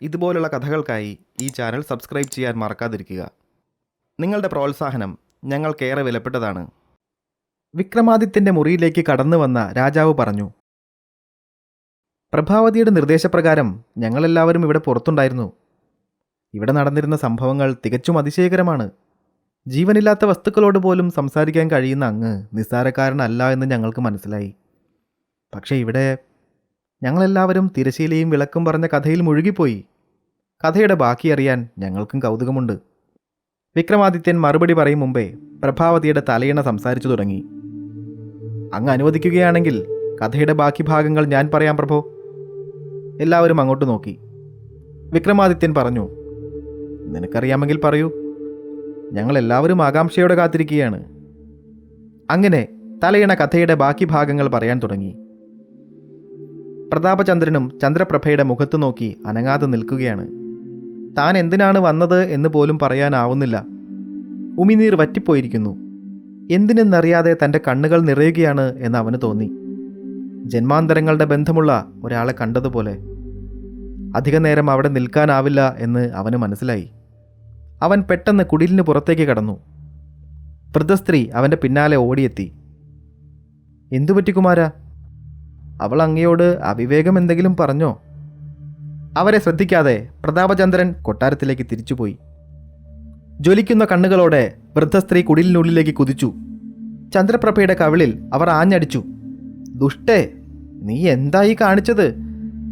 ഇതുപോലുള്ള കഥകൾക്കായി ഈ channel subscribe ചെയ്യാൻ മറക്കാതിരിക്കുക. നിങ്ങളുടെ പ്രോത്സാഹനം ഞങ്ങൾക്കേറെ വിലപ്പെട്ടതാണ്. വിക്രമാദിത്യൻ്റെ മുറിയിലേക്ക് കടന്നു വന്ന രാജാവ് പറഞ്ഞു, പ്രഭാവതിയുടെ നിർദ്ദേശപ്രകാരം ഞങ്ങളെല്ലാവരും ഇവിടെ പുറത്തുണ്ടായിരുന്നു. ഇവിടെ നടന്നിരുന്ന സംഭവങ്ങൾ തികച്ചും അതിശയകരമാണ്. ജീവനില്ലാത്ത വസ്തുക്കളോട് പോലും സംസാരിക്കാൻ കഴിയുന്ന അങ്ങ് നിസ്സാരക്കാരനല്ല എന്ന് ഞങ്ങൾക്ക് മനസ്സിലായി. പക്ഷേ ഇവിടെ ഞങ്ങളെല്ലാവരും തിരശീലയും വിളക്കും പറഞ്ഞ കഥയിൽ മുഴുകിപ്പോയി. കഥയുടെ ബാക്കി അറിയാൻ ഞങ്ങൾക്കും കൗതുകമുണ്ട്. വിക്രമാദിത്യൻ മറുപടി പറയും മുമ്പേ പ്രഭാവതിയുടെ തലയിണ സംസാരിച്ചു തുടങ്ങി. അങ്ങ് അനുവദിക്കുകയാണെങ്കിൽ കഥയുടെ ബാക്കി ഭാഗങ്ങൾ ഞാൻ പറയാം പ്രഭോ. എല്ലാവരും അങ്ങോട്ട് നോക്കി. വിക്രമാദിത്യൻ പറഞ്ഞു, നിനക്കറിയാമെങ്കിൽ പറയൂ. ഞങ്ങളെല്ലാവരും ആകാംക്ഷയോടെ കാത്തിരിക്കുകയാണ്. അങ്ങനെ തലയിണ കഥയുടെ ബാക്കി ഭാഗങ്ങൾ പറയാൻ തുടങ്ങി. പ്രതാപചന്ദ്രനും ചന്ദ്രപ്രഭയുടെ മുഖത്ത് നോക്കി അനങ്ങാതെ നിൽക്കുകയാണ്. താൻ എന്തിനാണ് വന്നത് എന്ന് പോലും പറയാനാവുന്നില്ല. ഉമിനീർ വറ്റിപ്പോയിരിക്കുന്നു. എന്തിനെന്നറിയാതെ തൻ്റെ കണ്ണുകൾ നിറയുകയാണ് എന്ന് അവന് തോന്നി. ജന്മാന്തരങ്ങളുടെ ബന്ധമുള്ള ഒരാളെ കണ്ടതുപോലെ. അധിക നേരം അവിടെ നിൽക്കാനാവില്ല എന്ന് അവന് മനസ്സിലായി. അവൻ പെട്ടെന്ന് കുടിലിന് പുറത്തേക്ക് കടന്നു. വൃദ്ധസ്ത്രീ അവൻ്റെ പിന്നാലെ ഓടിയെത്തി. എന്തുപറ്റി കുമാര? അവൾ അങ്ങയോട് അവിവേകം എന്തെങ്കിലും പറഞ്ഞോ? അവരെ ശ്രദ്ധിക്കാതെ പ്രതാപചന്ദ്രൻ കൊട്ടാരത്തിലേക്ക് തിരിച്ചുപോയി. ജ്വലിക്കുന്ന കണ്ണുകളോടെ വൃദ്ധസ്ത്രീ കുടിലിനുള്ളിലേക്ക് കുതിച്ചു. ചന്ദ്രപ്രഭയുടെ കവിളിൽ അവർ ആഞ്ഞടിച്ചു. ദുഷ്ടേ, നീ എന്തായി കാണിച്ചത്?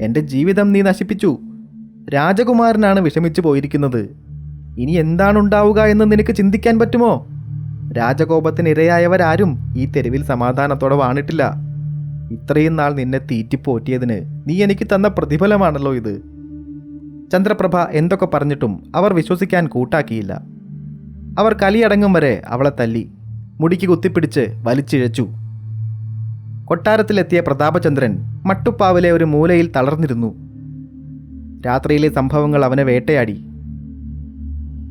എൻ്റെ ജീവിതം നീ നശിപ്പിച്ചു. രാജകുമാരനാണ് വിഷമിച്ചു പോയിരിക്കുന്നത്. ഇനി എന്താണുണ്ടാവുക എന്ന് നിനക്ക് ചിന്തിക്കാൻ പറ്റുമോ? രാജകോപത്തിനിരയായവരാരും ഈ തെരുവിൽ സമാധാനത്തോടെ വാണിട്ടില്ല. ഇത്രയും നാൾ നിന്നെ തീറ്റിപ്പോറ്റിയതിന് നീ എനിക്ക് തന്ന പ്രതിഫലമാണല്ലോ ഇത്. ചന്ദ്രപ്രഭ എന്തൊക്കെ പറഞ്ഞിട്ടും അവർ വിശ്വസിക്കാൻ കൂട്ടാക്കിയില്ല. അവർ കലിയടങ്ങും വരെ അവളെ തല്ലി, മുടിക്ക് കുത്തിപ്പിടിച്ച് വലിച്ചിഴച്ചു. കൊട്ടാരത്തിലെത്തിയ പ്രതാപചന്ദ്രൻ മട്ടുപ്പാവിലെ ഒരു മൂലയിൽ തളർന്നിരുന്നു. രാത്രിയിലെ സംഭവങ്ങൾ അവനെ വേട്ടയാടി.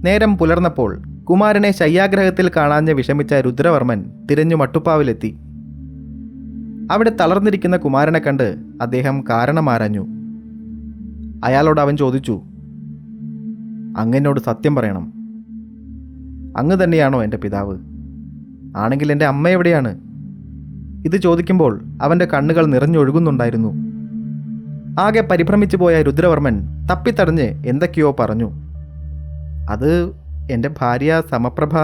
നേരം പുലർന്നപ്പോൾ കുമാരനെ ശയ്യാഗ്രഹത്തിൽ കാണാഞ്ഞ് വിഷമിച്ച രുദ്രവർമ്മൻ തിരഞ്ഞു മട്ടുപ്പാവിലെത്തി. അവിടെ തളർന്നിരിക്കുന്ന കുമാരനെ കണ്ട് അദ്ദേഹം കാരണമാരാഞ്ഞു. അയാളോട് അവൻ ചോദിച്ചു, അങ്ങനോട് സത്യം പറയണം. അങ്ങ് തന്നെയാണോ എൻ്റെ പിതാവ്? ആണെങ്കിൽ എൻ്റെ അമ്മ എവിടെയാണ്? ഇത് ചോദിക്കുമ്പോൾ അവൻ്റെ കണ്ണുകൾ നിറഞ്ഞൊഴുകുന്നുണ്ടായിരുന്നു. ആകെ പരിഭ്രമിച്ചു പോയ രുദ്രവർമ്മൻ തപ്പിത്തടഞ്ഞ് എന്തൊക്കെയോ പറഞ്ഞു. അത് എൻ്റെ ഭാര്യ സമപ്രഭ.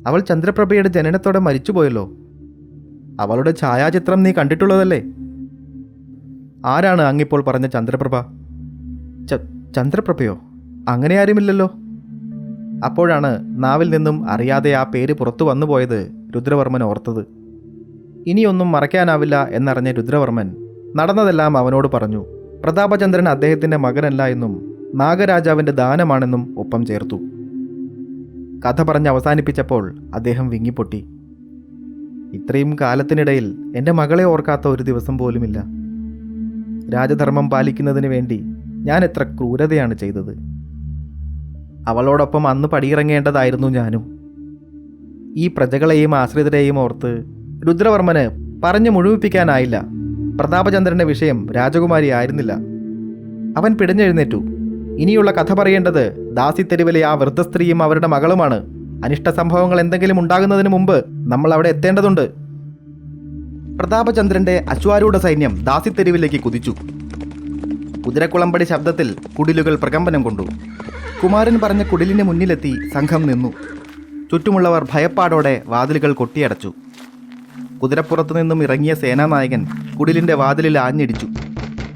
അവൾ ചന്ദ്രപ്രഭയുടെ ജനനത്തോടെ മരിച്ചുപോയല്ലോ. അവളുടെ ഛായാചിത്രം നീ കണ്ടിട്ടുള്ളതല്ലേ? ആരാണ് അങ്ങിപ്പോൾ പറഞ്ഞ ചന്ദ്രപ്രഭ? ചന്ദ്രപ്രഭയോ? അങ്ങനെ ആരുമില്ലല്ലോ. അപ്പോഴാണ് നാവിൽ നിന്നും അറിയാതെ ആ പേര് പുറത്തു വന്നുപോയത് രുദ്രവർമ്മൻ ഓർത്തത്. ഇനിയൊന്നും മറയ്ക്കാനാവില്ല എന്നറിഞ്ഞ രുദ്രവർമ്മൻ നടന്നതെല്ലാം അവനോട് പറഞ്ഞു. പ്രതാപചന്ദ്രൻ അദ്ദേഹത്തിൻ്റെ മകനല്ല എന്നും നാഗരാജാവിൻ്റെ ദാനമാണെന്നും ഒപ്പം ചേർത്തു. കഥ പറഞ്ഞ് അവസാനിപ്പിച്ചപ്പോൾ അദ്ദേഹം വിങ്ങിപ്പൊട്ടി. ഇത്രയും കാലത്തിനിടയിൽ എൻ്റെ മകളെ ഓർക്കാത്ത ഒരു ദിവസം പോലുമില്ല. രാജധർമ്മം പാലിക്കുന്നതിന് വേണ്ടി ഞാൻ എത്ര ക്രൂരതയാണ് ചെയ്തത്. അവളോടൊപ്പം അന്ന് പടിയിറങ്ങേണ്ടതായിരുന്നു ഞാനും. ഈ പ്രജകളെയും ആശ്രിതരെയും ഓർത്ത് രുദ്രവർമ്മന് പറഞ്ഞു മുഴുവിപ്പിക്കാനായില്ല. പ്രതാപചന്ദ്രൻ്റെ വിഷയം രാജകുമാരി ആയിരുന്നില്ല. അവൻ പിടഞ്ഞെഴുന്നേറ്റു. ഇനിയുള്ള കഥ പറയേണ്ടത് ദാസിത്തെരുവിലെ ആ വൃദ്ധസ്ത്രീയും അവരുടെ മകളുമാണ്. അനിഷ്ട സംഭവങ്ങൾ എന്തെങ്കിലും ഉണ്ടാകുന്നതിന് മുമ്പ് നമ്മൾ അവിടെ എത്തേണ്ടതുണ്ട്. പ്രതാപചന്ദ്രന്റെ അശ്വാരൂഢ സൈന്യം ദാസിത്തെരുവിലേക്ക് കുതിച്ചു. കുതിരക്കുളമ്പടി ശബ്ദത്തിൽ കുടിലുകൾ പ്രകമ്പനം കൊണ്ടു. കുമാരൻ പറഞ്ഞ കുടിലിന് മുന്നിലെത്തി സംഘം നിന്നു. ചുറ്റുമുള്ളവർ ഭയപ്പാടോടെ വാതിലുകൾ കൊട്ടിയടച്ചു. കുതിരപ്പുറത്തു നിന്നും ഇറങ്ങിയ സേനാനായകൻ കുടിലിൻ്റെ വാതിലിൽ ആഞ്ഞടിച്ചു.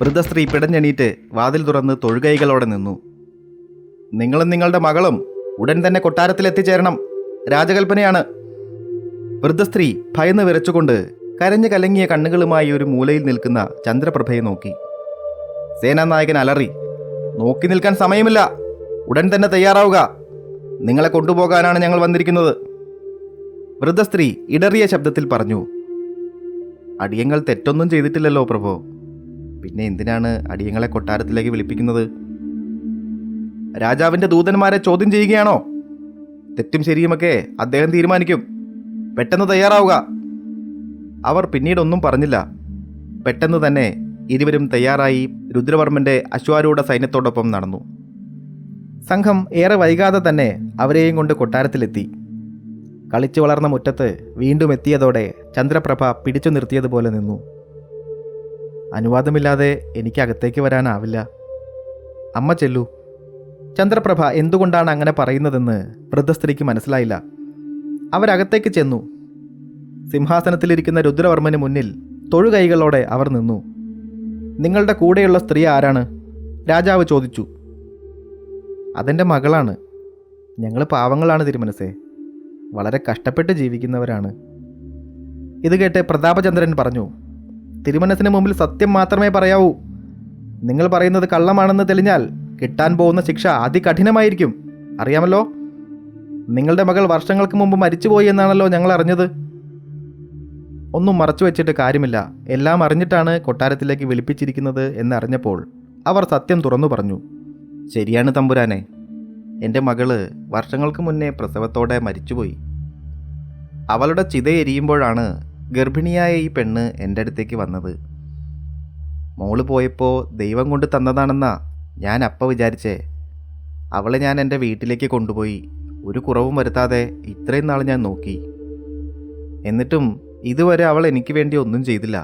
വൃദ്ധസ്ത്രീ പിടഞ്ഞെണീറ്റ് വാതിൽ തുറന്ന് തൊഴുകൈകളോടെ നിന്നു. നിങ്ങളും നിങ്ങളുടെ മകളും ഉടൻ തന്നെ കൊട്ടാരത്തിലെത്തിച്ചേരണം. രാജകൽപ്പനയാണ്. വൃദ്ധസ്ത്രീ ഭയന്ന് വിറച്ചുകൊണ്ട് കരഞ്ഞു കലങ്ങിയ കണ്ണുകളുമായി ഒരു മൂലയിൽ നിൽക്കുന്ന ചന്ദ്രപ്രഭയെ നോക്കി. സേനാനായകൻ അലറി, നോക്കി നിൽക്കാൻ സമയമില്ല. ഉടൻ തന്നെ തയ്യാറാവുക. നിങ്ങളെ കൊണ്ടുപോകാനാണ് ഞങ്ങൾ വന്നിരിക്കുന്നത്. വൃദ്ധസ്ത്രീ ഇടറിയ ശബ്ദത്തിൽ പറഞ്ഞു. അടിയങ്ങൾ തെറ്റൊന്നും ചെയ്തിട്ടില്ലല്ലോ പ്രഭോ. പിന്നെ എന്തിനാണ് അടിയങ്ങളെ കൊട്ടാരത്തിലേക്ക് വിളിപ്പിക്കുന്നത്? രാജാവിൻ്റെ ദൂതന്മാരെ ചോദ്യം ചെയ്യുകയാണോ? തെറ്റും ശരിയുമൊക്കെ അദ്ദേഹം തീരുമാനിക്കും. പെട്ടെന്ന് തയ്യാറാവുക. അവർ പിന്നീടൊന്നും പറഞ്ഞില്ല. പെട്ടെന്ന് തന്നെ ഇരുവരും തയ്യാറായി രുദ്രവർമ്മന്റെ അശ്വാരൂഢ സൈന്യത്തോടൊപ്പം നടന്നു. സംഘം ഏറെ വൈകാതെ തന്നെ അവരെയും കൊണ്ട് കൊട്ടാരത്തിലെത്തി. കളിച്ചു വളർന്ന മുറ്റത്ത് വീണ്ടും എത്തിയതോടെ ചന്ദ്രപ്രഭ പിടിച്ചു നിർത്തിയതുപോലെ നിന്നു. അനുവാദമില്ലാതെ എനിക്ക് അകത്തേക്ക് വരാനാവില്ല. അമ്മ ചെല്ലൂ. ചന്ദ്രപ്രഭ എന്തുകൊണ്ടാണ് അങ്ങനെ പറയുന്നതെന്ന് വൃദ്ധസ്ത്രീക്ക് മനസ്സിലായില്ല. അവരകത്തേക്ക് ചെന്നു. സിംഹാസനത്തിലിരിക്കുന്ന രുദ്രവർമ്മന് മുന്നിൽ തൊഴുകൈകളോടെ അവർ നിന്നു. നിങ്ങളുടെ കൂടെയുള്ള സ്ത്രീ ആരാണ്? രാജാവ് ചോദിച്ചു. അതെൻ്റെ മകളാണ്. ഞങ്ങൾ പാവങ്ങളാണ് തിരുമനസേ, വളരെ കഷ്ടപ്പെട്ട് ജീവിക്കുന്നവരാണ്. ഇത് കേട്ട് പ്രതാപചന്ദ്രൻ പറഞ്ഞു, തിരുമനസിന് മുമ്പിൽ സത്യം മാത്രമേ പറയാവൂ. നിങ്ങൾ പറയുന്നത് കള്ളമാണെന്ന് തെളിഞ്ഞാൽ കിട്ടാൻ പോകുന്ന ശിക്ഷ അതികഠിനമായിരിക്കും. അറിയാമല്ലോ, നിങ്ങളുടെ മകൾ വർഷങ്ങൾക്ക് മുമ്പ് മരിച്ചുപോയി എന്നാണല്ലോ ഞങ്ങൾ അറിഞ്ഞത്. ഒന്നും മറച്ചു വെച്ചിട്ട് കാര്യമില്ല. എല്ലാം അറിഞ്ഞിട്ടാണ് കൊട്ടാരത്തിലേക്ക് വിളിപ്പിച്ചിരിക്കുന്നത് എന്നറിഞ്ഞപ്പോൾ അവർ സത്യം തുറന്നു പറഞ്ഞു. ശരിയാണ് തമ്പുരാനെ, എൻ്റെ മകള് വർഷങ്ങൾക്ക് മുന്നേ പ്രസവത്തോടെ മരിച്ചുപോയി. അവളുടെ ചിതയെരിയുമ്പോഴാണ് ഗർഭിണിയായ ഈ പെണ്ണ് എൻ്റെ അടുത്തേക്ക് വന്നത്. മോള് പോയപ്പോൾ ദൈവം കൊണ്ട് തന്നതാണെന്നാ ഞാൻ അപ്പം വിചാരിച്ചേ. അവളെ ഞാൻ എൻ്റെ വീട്ടിലേക്ക് കൊണ്ടുപോയി ഒരു കുറവും വരുത്താതെ ഇത്രയും നാൾ ഞാൻ നോക്കി. എന്നിട്ടും ഇതുവരെ അവൾ എനിക്ക് വേണ്ടി ഒന്നും ചെയ്തില്ല.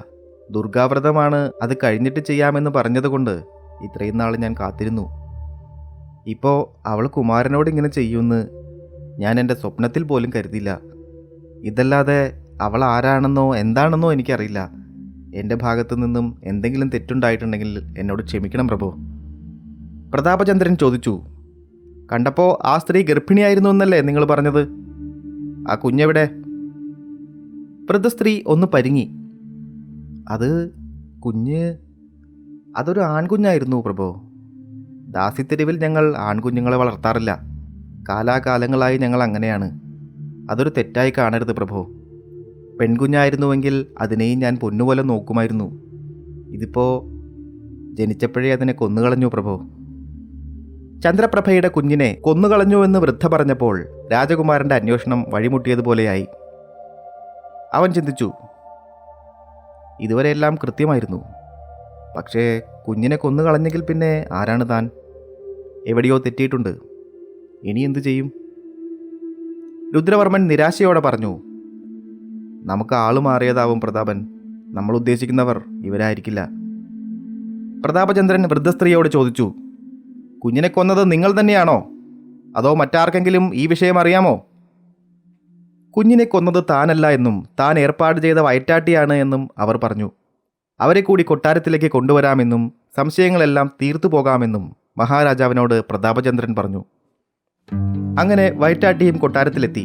ദുർഗാവ്രതമാണ്, അത് കഴിഞ്ഞിട്ട് ചെയ്യാമെന്ന് പറഞ്ഞതുകൊണ്ട് ഇത്രയും നാൾ ഞാൻ കാത്തിരുന്നു. ഇപ്പോൾ അവൾ കുമാരനോട് ഇങ്ങനെ ചെയ്യുമെന്ന് ഞാൻ എൻ്റെ സ്വപ്നത്തിൽ പോലും കരുതിയില്ല. ഇതല്ലാതെ അവൾ ആരാണെന്നോ എന്താണെന്നോ എനിക്കറിയില്ല. എൻ്റെ ഭാഗത്തു നിന്നും എന്തെങ്കിലും തെറ്റുണ്ടായിട്ടുണ്ടെങ്കിൽ എന്നോട് ക്ഷമിക്കണം പ്രഭു. പ്രതാപചന്ദ്രൻ ചോദിച്ചു. കണ്ടപ്പോൾ ആ സ്ത്രീ ഗർഭിണിയായിരുന്നു എന്നല്ലേ നിങ്ങൾ പറഞ്ഞത്? ആ കുഞ്ഞെവിടെ? വൃദ്ധസ്ത്രീ ഒന്ന് പരിങ്ങി. അതൊരു ആൺകുഞ്ഞായിരുന്നു പ്രഭു. ദാസിത്തെരുവിൽ ഞങ്ങൾ ആൺകുഞ്ഞുങ്ങളെ വളർത്താറില്ല. കാലാകാലങ്ങളായി ഞങ്ങൾ അങ്ങനെയാണ്. അതൊരു തെറ്റായി കാണരുത് പ്രഭു. പെൺകുഞ്ഞായിരുന്നുവെങ്കിൽ അതിനെയും ഞാൻ പൊന്നുപോലെ നോക്കുമായിരുന്നു. ഇതിപ്പോൾ ജനിച്ചപ്പോഴേ അതിനെ കൊന്നുകളഞ്ഞു പ്രഭു. ചന്ദ്രപ്രഭയുടെ കുഞ്ഞിനെ കൊന്നുകളഞ്ഞുവെന്ന് വൃദ്ധ പറഞ്ഞപ്പോൾ രാജകുമാരൻ്റെ അന്വേഷണം വഴിമുട്ടിയതുപോലെയായി. അവൻ ചിന്തിച്ചു, ഇതുവരെ എല്ലാം കൃത്യമായിരുന്നു. പക്ഷേ കുഞ്ഞിനെ കൊന്നുകളഞ്ഞെങ്കിൽ പിന്നെ ആരാണ് താൻ? എവിടെയോ തെറ്റിയിട്ടുണ്ട്. ഇനി എന്തു ചെയ്യും? രുദ്രവർമ്മൻ നിരാശയോടെ പറഞ്ഞു, നമുക്ക് ആള് മാറിയതാവും പ്രതാപൻ. നമ്മൾ ഉദ്ദേശിക്കുന്നവർ ഇവരായിരിക്കില്ല. പ്രതാപചന്ദ്രൻ വൃദ്ധസ്ത്രീയോട് ചോദിച്ചു, കുഞ്ഞിനെ കൊന്നത് നിങ്ങൾ തന്നെയാണോ? അതോ മറ്റാർക്കെങ്കിലും ഈ വിഷയം അറിയാമോ? കുഞ്ഞിനെ കൊന്നത് താനല്ല എന്നും താൻ ഏർപ്പാട് ചെയ്ത വയറ്റാട്ടിയാണ് എന്നും അവർ പറഞ്ഞു. അവരെ കൂടി കൊട്ടാരത്തിലേക്ക് കൊണ്ടുവരാമെന്നും സംശയങ്ങളെല്ലാം തീർത്തു പോകാമെന്നും മഹാരാജാവിനോട് പ്രതാപചന്ദ്രൻ പറഞ്ഞു. അങ്ങനെ വയറ്റാട്ടിയും കൊട്ടാരത്തിലെത്തി.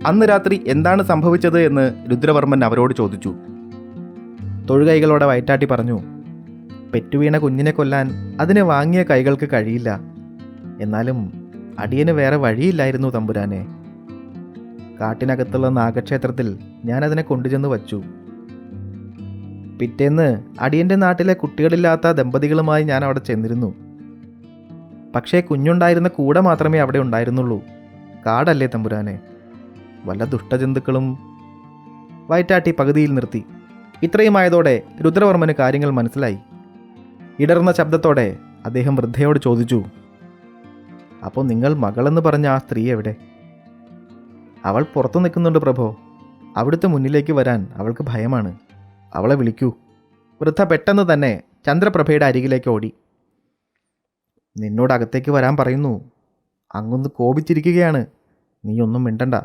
അന്ന് രാത്രി എന്താണ് സംഭവിച്ചത് എന്ന് രുദ്രവർമ്മൻ അവരോട് ചോദിച്ചു. തൊഴുകൈകളോടെ വയറ്റാട്ടി പറഞ്ഞു, പെറ്റുവീണ കുഞ്ഞിനെ കൊല്ലാൻ അതിനെ വാങ്ങിയ കൈകൾക്ക് കഴിയില്ല. എന്നാലും അടിയന് വേറെ വഴിയില്ലായിരുന്നു തമ്പുരാനെ. കാട്ടിനകത്തുള്ള നാഗക്ഷേത്രത്തിൽ ഞാനതിനെ കൊണ്ടുചെന്ന് വച്ചു. പിറ്റേന്ന് അടിയൻ്റെ നാട്ടിലെ കുട്ടികളില്ലാത്ത ദമ്പതികളുമായി ഞാൻ അവിടെ ചെന്നിരുന്നു. പക്ഷേ കുഞ്ഞുണ്ടായിരുന്ന കൂടെ മാത്രമേ അവിടെ ഉണ്ടായിരുന്നുള്ളൂ. കാടല്ലേ തമ്പുരാനെ, വല്ല ദുഷ്ടജന്തുക്കളും. വയറ്റാട്ടി പകുതിയിൽ നിർത്തി. ഇത്രയുമായതോടെ രുദ്രവർമ്മന് കാര്യങ്ങൾ മനസ്സിലായി. ഇടർന്ന ശബ്ദത്തോടെ അദ്ദേഹം വൃദ്ധയോട് ചോദിച്ചു, അപ്പോൾ നിങ്ങൾ മകളെന്ന് പറഞ്ഞ ആ സ്ത്രീ എവിടെ? അവൾ പുറത്തു നിൽക്കുന്നുണ്ട് പ്രഭോ. അവിടുത്തെ മുന്നിലേക്ക് വരാൻ അവൾക്ക് ഭയമാണ്. അവളെ വിളിക്കൂ. വൃദ്ധ പെട്ടെന്ന് തന്നെ ചന്ദ്രപ്രഭയുടെ അരികിലേക്ക് ഓടി. നിന്നോട് അകത്തേക്ക് വരാൻ പറയുന്നു. അങ്ങൊന്ന് കോപിച്ചിരിക്കുകയാണ്. നീ ഒന്നും മിണ്ടണ്ട.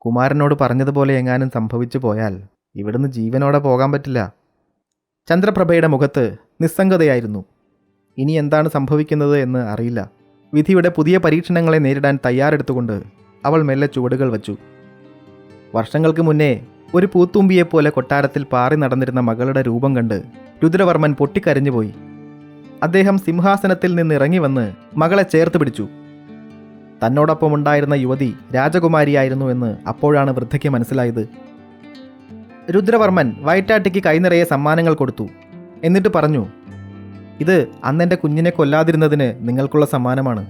കുമാരനോട് പറഞ്ഞതുപോലെ എങ്ങാനും സംഭവിച്ചു പോയാൽ ഇവിടുന്ന് ജീവനോടെ പോകാൻ പറ്റില്ല. ചന്ദ്രപ്രഭയുടെ മുഖത്ത് നിസ്സംഗതയായിരുന്നു. ഇനി എന്താണ് സംഭവിക്കുന്നത് എന്ന് അറിയില്ല. വിധിയുടെ പുതിയ പരീക്ഷണങ്ങളെ നേരിടാൻ തയ്യാറെടുത്തുകൊണ്ട് അവൾ മെല്ലെ ചുവടുകൾ വച്ചു. വർഷങ്ങൾക്ക് മുന്നേ ഒരു പൂത്തുമ്പിയെപ്പോലെ കൊട്ടാരത്തിൽ പാറി നടന്നിരുന്ന മകളുടെ രൂപം കണ്ട് രുദ്രവർമ്മൻ പൊട്ടിക്കരഞ്ഞുപോയി. അദ്ദേഹം സിംഹാസനത്തിൽ നിന്ന് ഇറങ്ങി വന്ന് മകളെ ചേർത്ത് പിടിച്ചു. തന്നോടൊപ്പം ഉണ്ടായിരുന്ന യുവതി രാജകുമാരിയായിരുന്നു എന്ന് അപ്പോഴാണ് വൃദ്ധയ്ക്ക് മനസ്സിലായത്. രുദ്രവർമ്മൻ വയറ്റാട്ടിക്ക് കൈനിറയെ സമ്മാനങ്ങൾ കൊടുത്തു. എന്നിട്ട് പറഞ്ഞു, ഇത് അന്നെൻ്റെ കുഞ്ഞിനെ കൊല്ലാതിരുന്നതിന് നിങ്ങൾക്കുള്ള സമ്മാനമാണ്.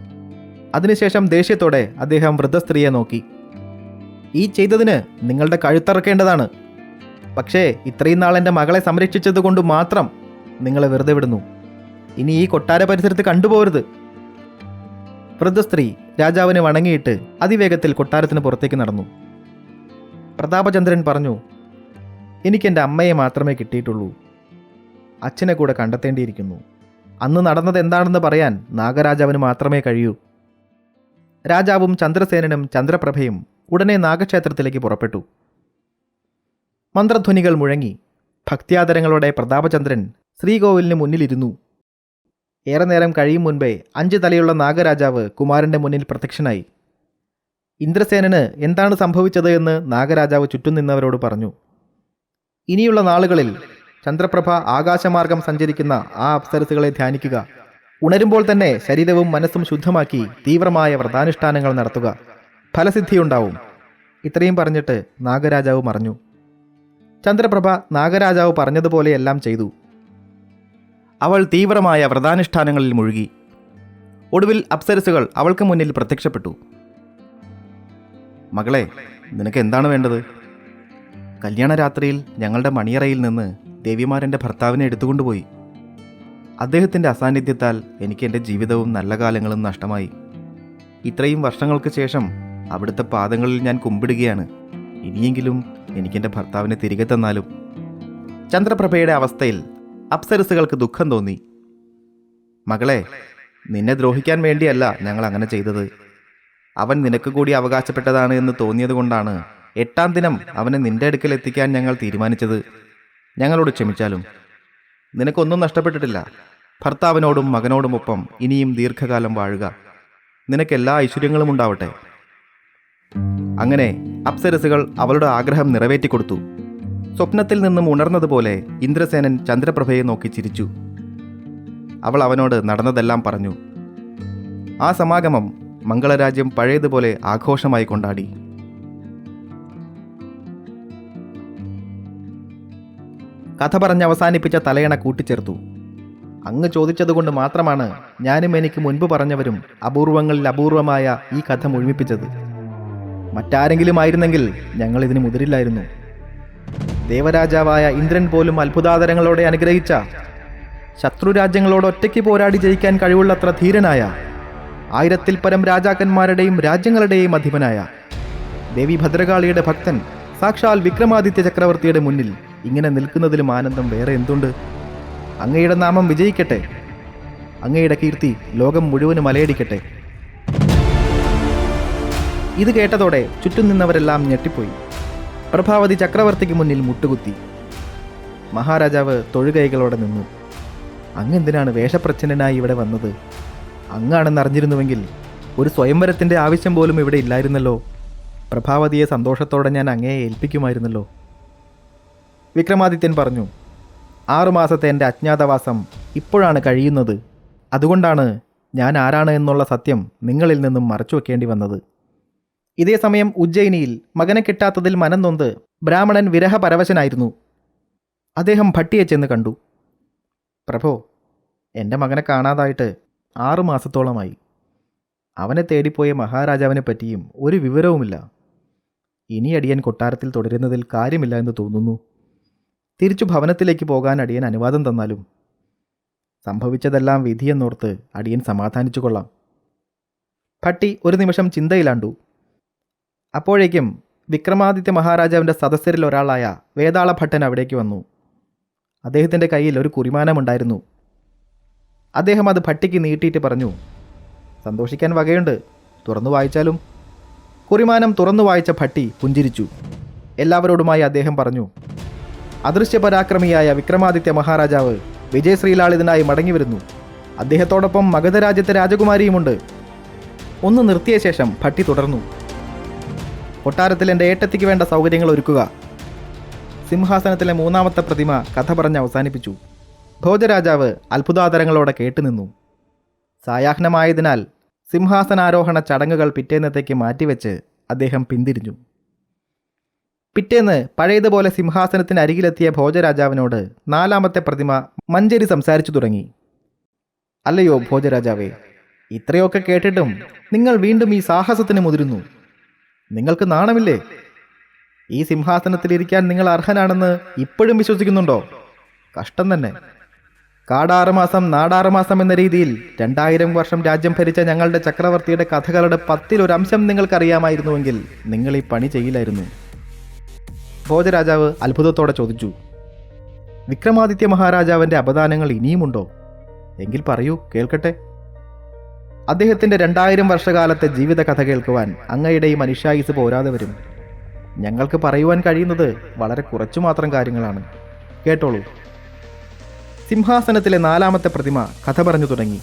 അതിനുശേഷം ദേഷ്യത്തോടെ അദ്ദേഹം വൃദ്ധസ്ത്രീയെ നോക്കി. ഈ ചെയ്തതിന് നിങ്ങളുടെ കഴുത്തറക്കേണ്ടതാണ്. പക്ഷേ ഇത്രയും നാൾ എൻ്റെ മകളെ സംരക്ഷിച്ചത് കൊണ്ട് മാത്രം നിങ്ങളെ വെറുതെ വിടുന്നു. ഇനി ഈ കൊട്ടാര പരിസരത്ത് കണ്ടുപോകരുത്. വൃദ്ധസ്ത്രീ രാജാവിനെ വണങ്ങിയിട്ട് അതിവേഗത്തിൽ കൊട്ടാരത്തിന് പുറത്തേക്ക് നടന്നു. പ്രതാപചന്ദ്രൻ പറഞ്ഞു, എനിക്കെൻ്റെ അമ്മയെ മാത്രമേ കിട്ടിയിട്ടുള്ളൂ. അച്ഛനെ കൂടെ കണ്ടെത്തേണ്ടിയിരിക്കുന്നു. അന്ന് നടന്നത് എന്താണെന്ന് പറയാൻ നാഗരാജാവിന് മാത്രമേ കഴിയൂ. രാജാവും ചന്ദ്രസേനനും ചന്ദ്രപ്രഭയും ഉടനെ നാഗക്ഷേത്രത്തിലേക്ക് പുറപ്പെട്ടു. മന്ത്രധ്വനികൾ മുഴങ്ങി. ഭക്ത്യാദരങ്ങളോടെ പ്രതാപചന്ദ്രൻ ശ്രീകോവിലിന് മുന്നിലിരുന്നു. ഏറെ നേരം കഴിയും മുൻപേ 5 തലയുള്ള നാഗരാജാവ് കുമാരൻ്റെ മുന്നിൽ പ്രത്യക്ഷനായി. ഇന്ദ്രസേനന് എന്താണ് സംഭവിച്ചത് എന്ന് നാഗരാജാവ് ചുറ്റും നിന്നവരോട് പറഞ്ഞു. ഇനിയുള്ള നാളുകളിൽ ചന്ദ്രപ്രഭ ആകാശമാർഗം സഞ്ചരിക്കുന്ന ആ അപ്സരസുകളെ ധ്യാനിക്കുക. ഉണരുമ്പോൾ തന്നെ ശരീരവും മനസ്സും ശുദ്ധമാക്കി തീവ്രമായ വ്രതാനുഷ്ഠാനങ്ങൾ നടത്തുക. ഫലസിദ്ധിയുണ്ടാവും. ഇത്രയും പറഞ്ഞിട്ട് നാഗരാജാവ് മറഞ്ഞു. ചന്ദ്രപ്രഭ നാഗരാജാവ് പറഞ്ഞതുപോലെയെല്ലാം ചെയ്തു. അവൾ തീവ്രമായ വ്രതാനുഷ്ഠാനങ്ങളിൽ മുഴുകി. ഒടുവിൽ അപ്സരസുകൾ അവൾക്ക് മുന്നിൽ പ്രത്യക്ഷപ്പെട്ടു. മകളെ, നിനക്ക് എന്താണ് വേണ്ടത്? കല്യാണ രാത്രിയിൽ ഞങ്ങളുടെ മണിയറയിൽ നിന്ന് ദേവിമാരെൻ്റെ ഭർത്താവിനെ എടുത്തുകൊണ്ടുപോയി. അദ്ദേഹത്തിൻ്റെ അസാന്നിധ്യത്താൽ എനിക്ക് എൻ്റെ ജീവിതവും നല്ല കാലങ്ങളും നഷ്ടമായി. ഇത്രയും വർഷങ്ങൾക്ക് ശേഷം അവിടുത്തെ പാദങ്ങളിൽ ഞാൻ കുമ്പിടുകയാണ്. ഇനിയെങ്കിലും എനിക്കെൻ്റെ ഭർത്താവിനെ തിരികെ തന്നാലും. ചന്ദ്രപ്രഭയുടെ അവസ്ഥയിൽ അപ്സരസുകൾക്ക് ദുഃഖം തോന്നി. മകളെ, നിന്നെ ദ്രോഹിക്കാൻ വേണ്ടിയല്ല ഞങ്ങൾ അങ്ങനെ ചെയ്തത്. അവൻ നിനക്ക് കൂടി അവകാശപ്പെട്ടതാണ് എന്ന് തോന്നിയതുകൊണ്ടാണ് 8-ാം ദിനം അവനെ നിന്റെ അടുക്കൽ എത്തിക്കാൻ ഞങ്ങൾ തീരുമാനിച്ചത്. ഞങ്ങളോട് ക്ഷമിച്ചാലും. നിനക്കൊന്നും നഷ്ടപ്പെട്ടിട്ടില്ല. ഭർത്താവിനോടും മകനോടുമൊപ്പം ഇനിയും ദീർഘകാലം വാഴുക. നിനക്കെല്ലാ ഐശ്വര്യങ്ങളും ഉണ്ടാവട്ടെ. അങ്ങനെ അപ്സരസുകൾ അവളുടെ ആഗ്രഹം നിറവേറ്റിക്കൊടുത്തു. സ്വപ്നത്തിൽ നിന്നും ഉണർന്നതുപോലെ ഇന്ദ്രസേനൻ ചന്ദ്രപ്രഭയെ നോക്കി ചിരിച്ചു. അവൾ അവനോട് നടന്നതെല്ലാം പറഞ്ഞു. ആ സമാഗമം മംഗളരാജ്യം പഴയതുപോലെ ആഘോഷമായി കൊണ്ടാടി. കഥ പറഞ്ഞ് അവസാനിപ്പിച്ച തലയണ കൂട്ടിച്ചേർത്തു. അങ്ങ് ചോദിച്ചതുകൊണ്ട് മാത്രമാണ് ഞാനും എനിക്ക് മുൻപ് പറഞ്ഞവരും അപൂർവങ്ങളിൽ അപൂർവമായ ഈ കഥ മുഴുമിപ്പിച്ചത്. മറ്റാരെങ്കിലും ആയിരുന്നെങ്കിൽ ഞങ്ങൾ ഇതിന് മുതിരില്ലായിരുന്നു. ദേവരാജാവായ ഇന്ദ്രൻ പോലും അത്ഭുതാദരങ്ങളോടെ അനുഗ്രഹിച്ച, ശത്രുരാജ്യങ്ങളോട് ഒറ്റയ്ക്ക് പോരാടി ജയിക്കാൻ കഴിവുള്ളത്ര ധീരനായ, 1000-ൽ പരം രാജാക്കന്മാരുടെയും രാജ്യങ്ങളുടെയും അധിപനായ ദേവി ഭദ്രകാളിയുടെ ഭക്തൻ സാക്ഷാൽ വിക്രമാദിത്യ ചക്രവർത്തിയുടെ മുന്നിൽ ഇങ്ങനെ നിൽക്കുന്നതിലും ആനന്ദം വേറെ എന്തുണ്ട്? അങ്ങയുടെ നാമം വിജയിക്കട്ടെ. അങ്ങയുടെ കീർത്തി ലോകം മുഴുവനും അലയടിക്കട്ടെ. ഇത് കേട്ടതോടെ ചുറ്റും നിന്നവരെല്ലാം ഞെട്ടിപ്പോയി. പ്രഭാവതി ചക്രവർത്തിക്ക് മുന്നിൽ മുട്ടുകുത്തി. മഹാരാജാവ് തൊഴുകൈകളോടെ നിന്നു. അങ്ങെന്തിനാണ് വേഷപ്രച്ഛന്നനായി ഇവിടെ വന്നത്? അങ്ങാണെന്നറിഞ്ഞിരുന്നുവെങ്കിൽ ഒരു സ്വയംവരത്തിൻ്റെ ആവശ്യം പോലും ഇവിടെ ഇല്ലായിരുന്നല്ലോ. പ്രഭാവതിയെ സന്തോഷത്തോടെ ഞാൻ അങ്ങയെ ഏൽപ്പിക്കുമായിരുന്നല്ലോ. വിക്രമാദിത്യൻ പറഞ്ഞു, 6 മാസത്തെ എൻ്റെ അജ്ഞാതവാസം ഇപ്പോഴാണ് കഴിയുന്നത്. അതുകൊണ്ടാണ് ഞാൻ ആരാണ് എന്നുള്ള സത്യം നിങ്ങളിൽ നിന്നും മറച്ചു വെക്കേണ്ടി വന്നത്. ഇതേ സമയം ഉജ്ജയിനിയിൽ മകനെ കിട്ടാത്തതിൽ മനം നൊന്ത് ബ്രാഹ്മണൻ വിരഹപരവശനായിരുന്നു. അദ്ദേഹം ഭട്ടിയെ ചെന്ന് കണ്ടു. പ്രഭോ, എൻ്റെ മകനെ കാണാതായിട്ട് 6 മാസത്തോളമായി. അവനെ തേടിപ്പോയ മഹാരാജാവിനെ പറ്റിയും ഒരു വിവരവുമില്ല. ഇനി അടിയൻ കൊട്ടാരത്തിൽ തുടരുന്നതിൽ കാര്യമില്ല എന്ന് തോന്നുന്നു. തിരിച്ചു ഭവനത്തിലേക്ക് പോകാൻ അടിയൻ അനുവാദം തന്നാലും. സംഭവിച്ചതെല്ലാം വിധിയെന്നോർത്ത് അടിയൻ സമാധാനിച്ചു കൊള്ളാം. ഭട്ടി ഒരു നിമിഷം ചിന്തയിലാണ്ടു. അപ്പോഴേക്കും വിക്രമാദിത്യ മഹാരാജാവിൻ്റെ സദസ്യരിൽ ഒരാളായ വേതാള ഭട്ടൻ അവിടേക്ക് വന്നു. അദ്ദേഹത്തിൻ്റെ കയ്യിൽ ഒരു കുറിമാനമുണ്ടായിരുന്നു. അദ്ദേഹം അത് ഭട്ടിക്ക് നീട്ടിയിട്ട് പറഞ്ഞു, സന്തോഷിക്കാൻ വകയുണ്ട്, തുറന്നു വായിച്ചാലും. കുറിമാനം തുറന്നു വായിച്ച ഭട്ടി പുഞ്ചിരിച്ചു. എല്ലാവരോടുമായി അദ്ദേഹം പറഞ്ഞു, അദൃശ്യപരാക്രമിയായ വിക്രമാദിത്യ മഹാരാജാവ് വിജയശ്രീലാളിതനായി മടങ്ങി വരുന്നു. അദ്ദേഹത്തോടൊപ്പം മഗധരാജ്യത്തെ രാജകുമാരിയുമുണ്ട്. ഒന്ന് നിർത്തിയ ശേഷം ഭട്ടി തുടർന്നു, കൊട്ടാരത്തിൽ എൻ്റെ ഏട്ടത്തിക്ക് വേണ്ട സൗകര്യങ്ങൾ ഒരുക്കുക. സിംഹാസനത്തിലെ 3ാമത്തെ പ്രതിമ കഥ പറഞ്ഞ് അവസാനിപ്പിച്ചു. ഭോജരാജാവ് അത്ഭുതാദരങ്ങളോടെ കേട്ടുനിന്നു. സായാഹ്നമായതിനാൽ സിംഹാസനാരോഹണ ചടങ്ങുകൾ പിറ്റേന്നത്തേക്ക് മാറ്റിവെച്ച് അദ്ദേഹം പിന്തിരിഞ്ഞു. പിറ്റേന്ന് പഴയതുപോലെ സിംഹാസനത്തിന് അരികിലെത്തിയ ഭോജരാജാവിനോട് 4ാമത്തെ പ്രതിമ മഞ്ചേരി സംസാരിച്ചു തുടങ്ങി. അല്ലയോ ഭോജരാജാവേ, ഇത്രയൊക്കെ കേട്ടിട്ടും നിങ്ങൾ വീണ്ടും ഈ സാഹസത്തിന് മുതിരുന്നു. നിങ്ങൾക്ക് നാണമില്ലേ? ഈ സിംഹാസനത്തിലിരിക്കാൻ നിങ്ങൾ അർഹനാണെന്ന് ഇപ്പോഴും വിശ്വസിക്കുന്നുണ്ടോ? കഷ്ടം തന്നെ. കാടാറ് മാസം നാടാറ് മാസം എന്ന രീതിയിൽ 2000 വർഷം രാജ്യം ഭരിച്ച ഞങ്ങളുടെ ചക്രവർത്തിയുടെ കഥകളുടെ 10-1 നിങ്ങൾക്കറിയാമായിരുന്നുവെങ്കിൽ നിങ്ങൾ ഈ പണി ചെയ്യില്ലായിരുന്നു. ഭോജരാജാവ് അത്ഭുതത്തോടെ ചോദിച്ചു. വിക്രമാദിത്യ മഹാരാജാവിൻ്റെ അപദാനങ്ങൾ ഇനിയുമുണ്ടോ? എങ്കിൽ പറയൂ, കേൾക്കട്ടെ. അദ്ദേഹത്തിൻ്റെ 2000 വർഷകാലത്തെ ജീവിത കഥ കേൾക്കുവാൻ അങ്ങയുടെ ഈ മനുഷ്യായുസ് പോരാതെ വരും. ഞങ്ങൾക്ക് പറയുവാൻ കഴിയുന്നത് വളരെ കുറച്ചു മാത്രം കാര്യങ്ങളാണ്. കേട്ടോളൂ. സിംഹാസനത്തിലെ 4ാമത്തെ പ്രതിമ കഥ പറഞ്ഞു തുടങ്ങി.